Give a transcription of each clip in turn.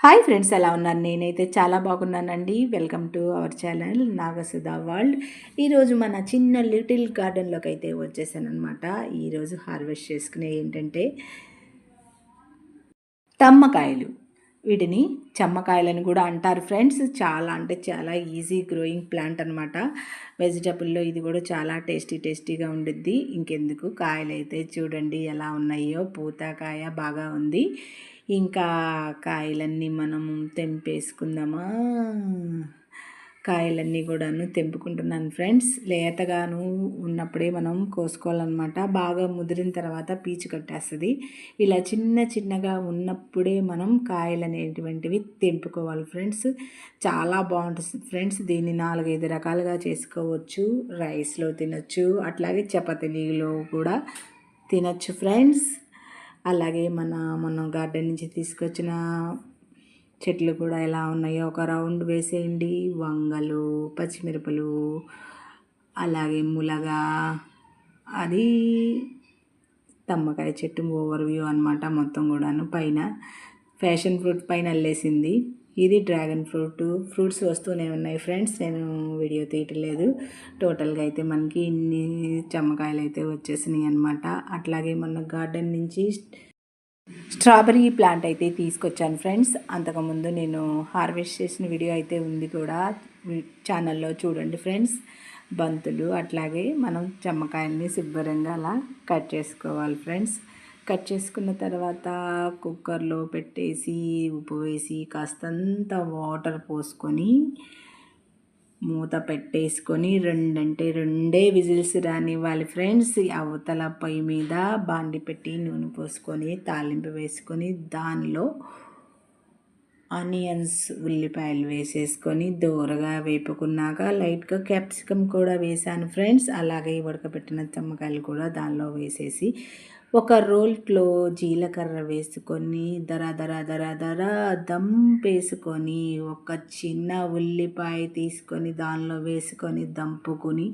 Hi friends, ఎలా ఉన్నారు? నేనైతే చాలా బాగున్నానండి. Welcome to our channel Nagasudha world. ఈరోజు మన చిన్న లిటిల్ గార్డెన్లోకి అయితే వచ్చేసానమాట. ఈరోజు హార్వెస్ట్ చేసుకునే ఏంటంటే తమ్మకాయలు. వీటిని చెమ్మకాయలని కూడా అంటారు ఫ్రెండ్స్. చాలా అంటే చాలా ఈజీ గ్రోయింగ్ ప్లాంట్ అనమాట. వెజిటబుల్లో ఇది కూడా చాలా టేస్టీగా ఉండిద్ది. ఇంకెందుకు, కాయలు అయితే చూడండి ఎలా ఉన్నాయో. పూత కాయ బాగా ఉంది. ఇంకా కాయలన్నీ మనము తెంపేసుకుందామా. కాయలన్నీ కూడాను తెంపుకుంటున్నాను ఫ్రెండ్స్. లేతగాను ఉన్నప్పుడే మనం కోసుకోవాలన్నమాట. బాగా ముదిరిన తర్వాత పీచు కట్టేస్తుంది. ఇలా చిన్నగా ఉన్నప్పుడే మనం కాయలు అనేటువంటివి తెంపుకోవాలి ఫ్రెండ్స్. చాలా బాగుంటుంది ఫ్రెండ్స్. దీన్ని 4-5 రకాలుగా చేసుకోవచ్చు. రైస్లో తినచ్చు, అట్లాగే చపాతీలో కూడా తినచ్చు ఫ్రెండ్స్. అలాగే మనం గార్డెన్ నుంచి తీసుకొచ్చిన చెట్లు కూడా ఎలా ఉన్నాయో ఒక రౌండ్ వేసేయండి. వంగలు, పచ్చిమిరపలు, అలాగే ములగా, అది తమ్మకాయ చెట్టు ఓవర్ వ్యూ అనమాట. మొత్తం కూడాను పైన ఫ్యాషన్ ఫ్రూట్ పైన అల్లేసింది. ఇది డ్రాగన్ ఫ్రూట్స్ వస్తూనే ఉన్నాయి ఫ్రెండ్స్. నేను వీడియో తీయట్లేదు. టోటల్గా అయితే మనకి ఇన్ని చెమ్మకాయలు అయితే వచ్చేసినాయి అనమాట. అట్లాగే మన గార్డెన్ నుంచి స్ట్రాబెర్రీ ప్లాంట్ అయితే తీసుకొచ్చాను ఫ్రెండ్స్. అంతకుముందు నేను హార్వెస్ట్ చేసిన వీడియో అయితే ఉంది కూడా, ఛానల్లో చూడండి ఫ్రెండ్స్. బంతులు, అట్లాగే మనం చెమ్మకాయల్ని శుభ్రంగా అలా కట్ చేసుకోవాలి ఫ్రెండ్స్. కట్ చేసుకున్న తర్వాత కుక్కర్లో పెట్టేసి ఉప్పు వేసి కాస్తంత వాటర్ పోసుకొని మూత పెట్టేసుకొని 2 విజిల్స్ రానివ్వాలి ఫ్రెండ్స్. అవతల పొయ్యి మీద బాండి పెట్టి నూనె పోసుకొని తాలింపు వేసుకొని దానిలో ఆనియన్స్, ఉల్లిపాయలు వేసేసుకొని దోరగా వేపుకున్నాక లైట్గా క్యాప్సికమ్ కూడా వేసాను ఫ్రెండ్స్. అలాగే ఉడకబెట్టిన చెమ్మకాయలు కూడా దానిలో వేసేసి ఒక రోల్లో జీలకర్ర వేసుకొని దర దంపేసుకొని ఒక చిన్న ఉల్లిపాయ తీసుకొని దానిలో వేసుకొని దంపుకొని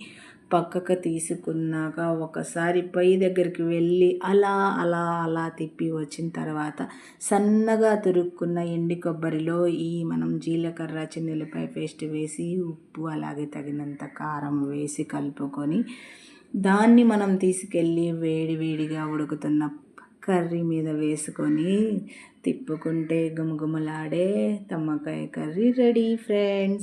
పక్కకు తీసుకున్నాక ఒకసారి పొయ్యి దగ్గరికి వెళ్ళి అలా తిప్పి వచ్చిన తర్వాత సన్నగా తురుక్కున్న ఎండి కొబ్బరిలో ఈ మనం జీలకర్ర, చిన్న ఉల్లిపాయ పేస్ట్ వేసి ఉప్పు అలాగే తగినంత కారం వేసి కలుపుకొని దాన్ని మనం తీసుకెళ్ళి వేడిగా ఉడుకుతున్న కర్రీ మీద వేసుకొని తిప్పుకుంటే గుమగుమలాడే తమ్మకాయ కర్రీ రెడీ ఫ్రెండ్స్.